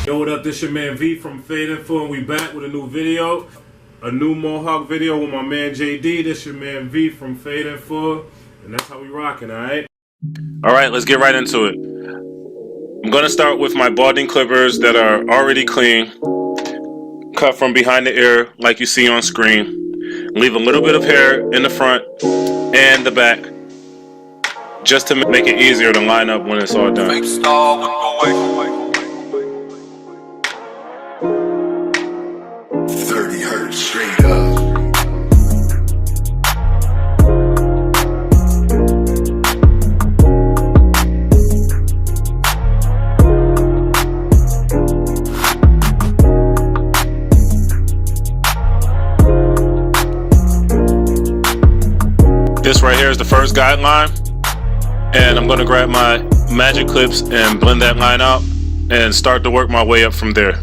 Yo, what up? This your man V from Fade Info, and we back with a new video. A new Mohawk video with my man JD. This your man V from Fade Info, and that's how we rocking, alright? Alright, let's get right into it. I'm gonna start with my balding clippers that are already clean. Cut from behind the ear like you see on screen. Leave a little bit of hair in the front and the back, just to make it easier to line up when it's all done. 30 hertz straight up. This right here is the first guideline, and I'm going to grab my magic clips and blend that line out and start to work my way up from there.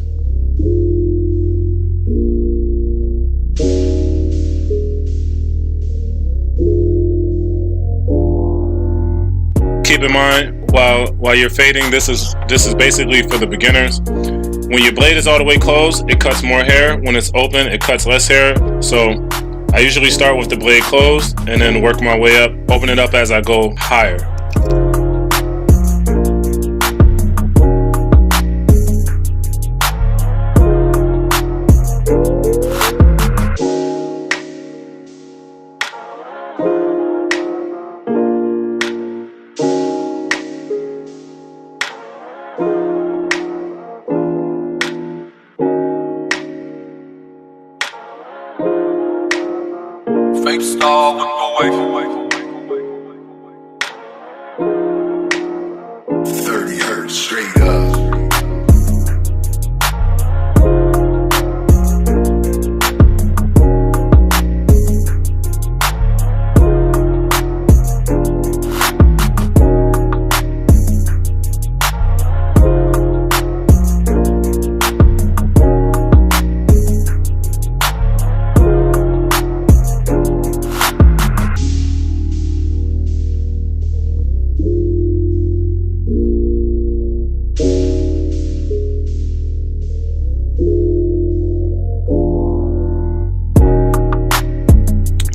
Keep in mind, while you're fading, this is basically for the beginners. When your blade is all the way closed, it cuts more hair. When it's open, it cuts less hair. So I usually start with the blade closed and then work my way up, open it up as I go higher. Fake star wouldn't go away. 30 hertz straight up.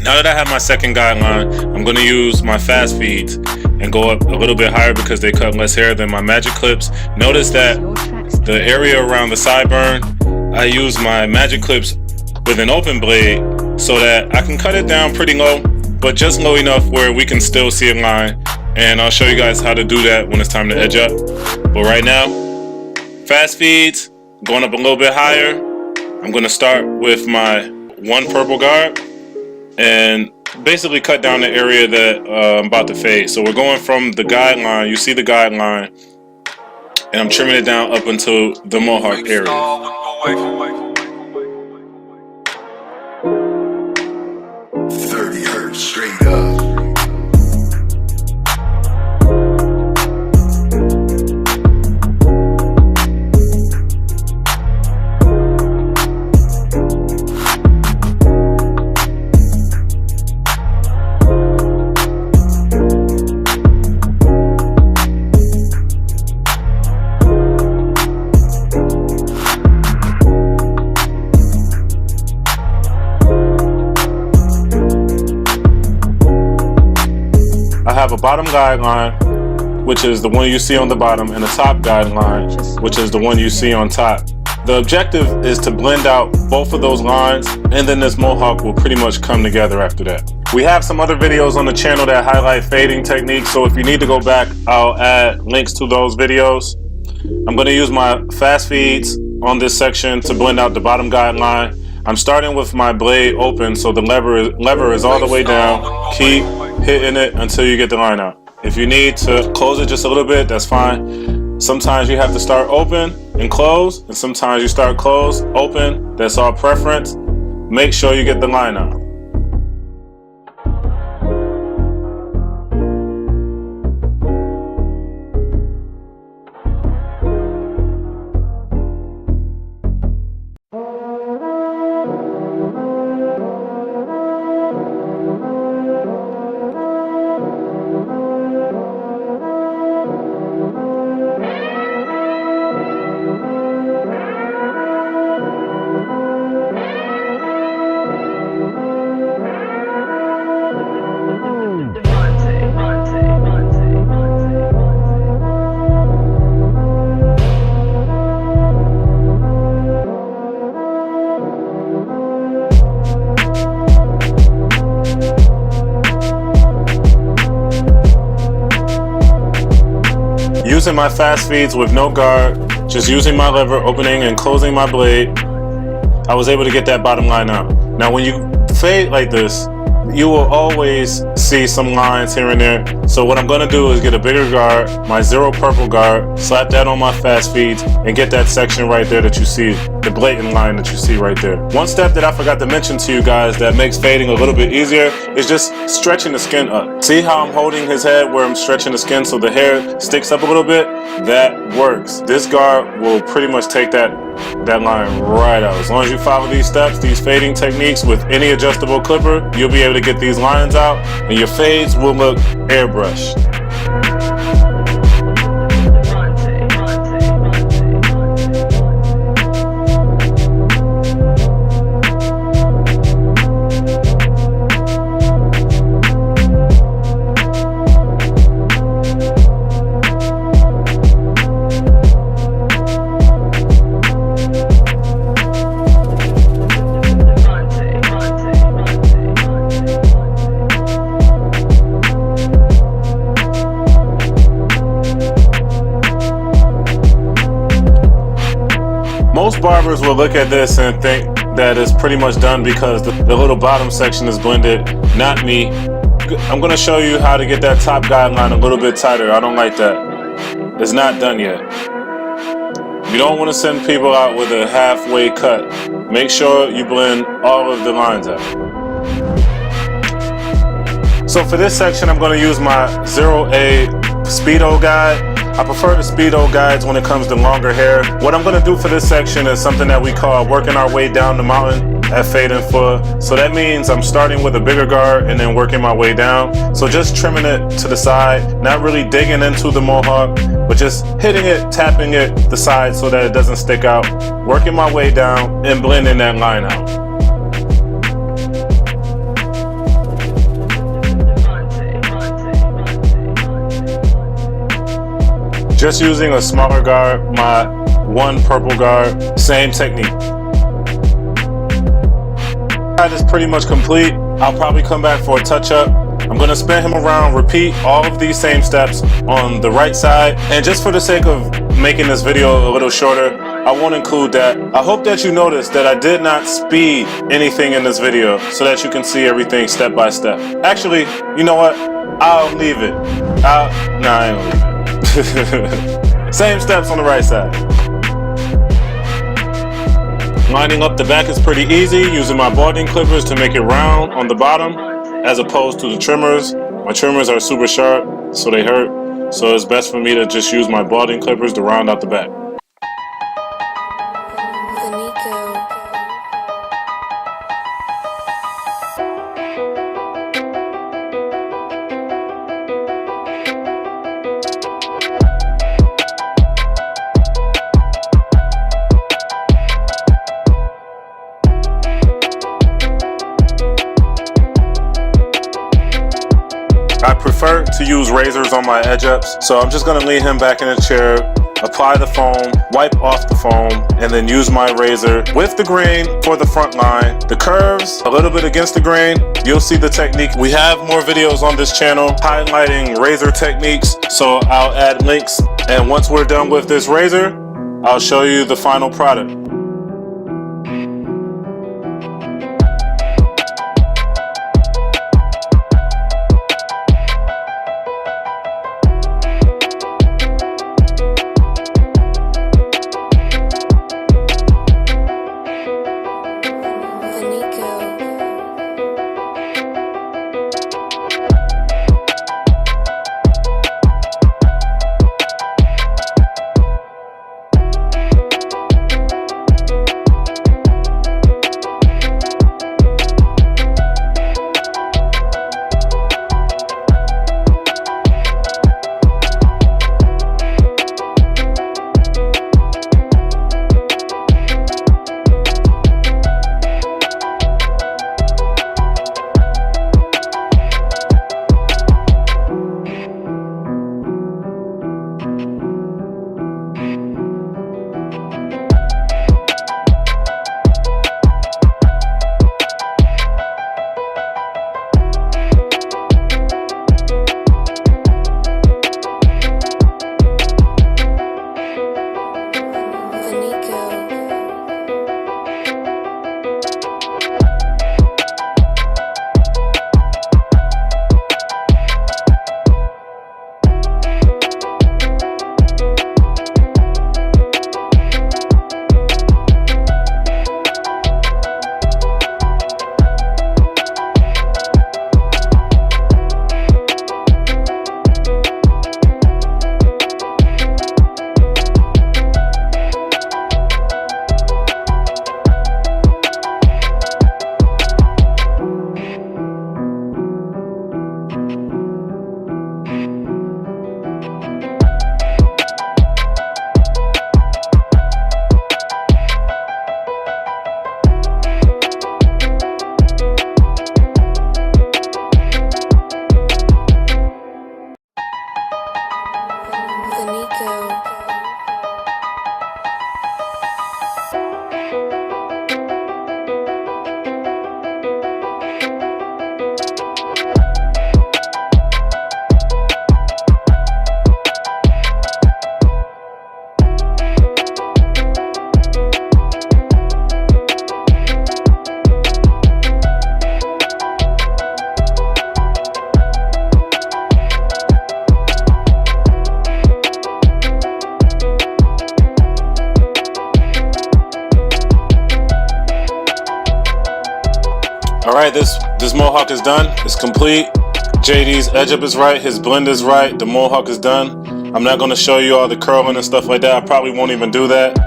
Now that I have my second guideline, I'm going to use my fast feeds and go up a little bit higher because they cut less hair than my magic clips. Notice that the area around the sideburn, I use my magic clips with an open blade so that I can cut it down pretty low, but just low enough where we can still see a line. And I'll show you guys how to do that when it's time to edge up. But right now, fast feeds, going up a little bit higher. I'm going to start with my one purple guard and basically cut down the area that I'm about to fade. So we're going from the guideline, you see the guideline, and I'm trimming it down up until the Mohawk area. 30 hertz straight up. I have a bottom guideline, which is the one you see on the bottom, and a top guideline, which is the one you see on top. The objective is to blend out both of those lines, and then this Mohawk will pretty much come together after that. We have some other videos on the channel that highlight fading techniques, so if you need to go back, I'll add links to those videos. I'm going to use my fast feeds on this section to blend out the bottom guideline. I'm starting with my blade open, so the lever is all the way down. Keep hitting it until you get the line out. If you need to close it just a little bit, that's fine. Sometimes you have to start open and close, and sometimes you start close, open. That's all preference. Make sure you get the line out. using my fast feeds with no guard, just using my lever, opening and closing my blade, I was able to get that bottom line out. Now when you fade like this, you will always see some lines here and there. So what I'm gonna do is get a bigger guard, my 0 purple guard, slap that on my fast feeds, and get that section right there that you see, the blatant line that you see right there. One step that I forgot to mention to you guys that makes fading a little bit easier is just stretching the skin up. See how I'm holding his head where I'm stretching the skin so the hair sticks up a little bit? That works. This guard will pretty much take that line right out. As long as you follow these steps, these fading techniques with any adjustable clipper, you'll be able to get these lines out and your fades will look airbrushed. Most barbers will look at this and think that it's pretty much done because the little bottom section is blended. Not me. I'm going to show you how to get that top guideline a little bit tighter. I don't like that. It's not done yet. You don't want to send people out with a halfway cut. Make sure you blend all of the lines out. So for this section, I'm going to use my 0A Speedo guide. I prefer the Speedo guides when it comes to longer hair. What I'm going to do for this section is something that we call working our way down the mountain at fade and full. So that means I'm starting with a bigger guard and then working my way down. So just trimming it to the side, not really digging into the mohawk, but just hitting it, tapping it the side so that it doesn't stick out. Working my way down and blending that line out. Just using a smaller guard, my 1 purple guard, same technique. That is pretty much complete. I'll probably come back for a touch-up. I'm gonna spin him around, repeat all of these same steps on the right side. And just for the sake of making this video a little shorter, I won't include that. I hope that you noticed that I did not speed anything in this video so that you can see everything step by step. Actually, you know what? I'll leave it. Nah, I ain't gonna leave it. Same steps on the right side. Lining up the back is pretty easy, using my balding clippers to make it round on the bottom as opposed to the trimmers. My trimmers are super sharp, so they hurt. So it's best for me to just use my balding clippers to round out the back. I prefer to use razors on my edge ups, so I'm just gonna lean him back in the chair, apply the foam, wipe off the foam, and then use my razor with the grain for the front line. The curves, a little bit against the grain, you'll see the technique. We have more videos on this channel highlighting razor techniques, so I'll add links. And once we're done with this razor, I'll show you the final product. Alright, this mohawk is done. It's complete. JD's edge up is right. His blend is right. The mohawk is done. I'm not going to show you all the curling and stuff like that. I probably won't even do that.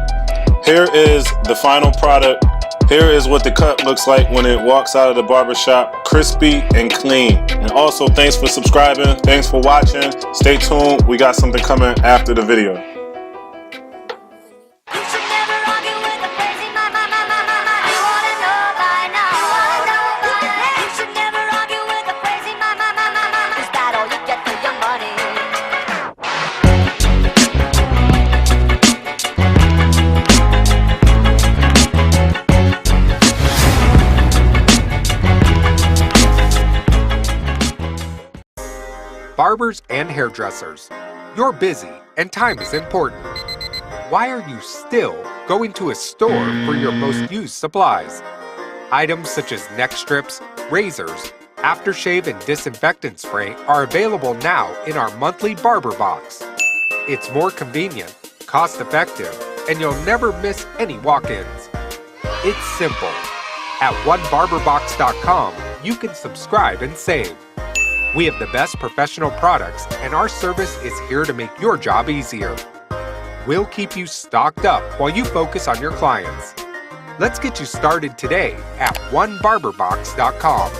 Here is the final product. Here is what the cut looks like when it walks out of the barbershop, crispy and clean. And also, thanks for subscribing. Thanks for watching. Stay tuned. We got something coming after the video. Barbers and hairdressers, you're busy and time is important. Why are you still going to a store for your most used supplies? Items such as neck strips, razors, aftershave, and disinfectant spray are available now in our monthly Barber Box. It's more convenient, cost-effective, and you'll never miss any walk-ins. It's simple. At onebarberbox.com, you can subscribe and save. We have the best professional products, and our service is here to make your job easier. We'll keep you stocked up while you focus on your clients. Let's get you started today at onebarberbox.com.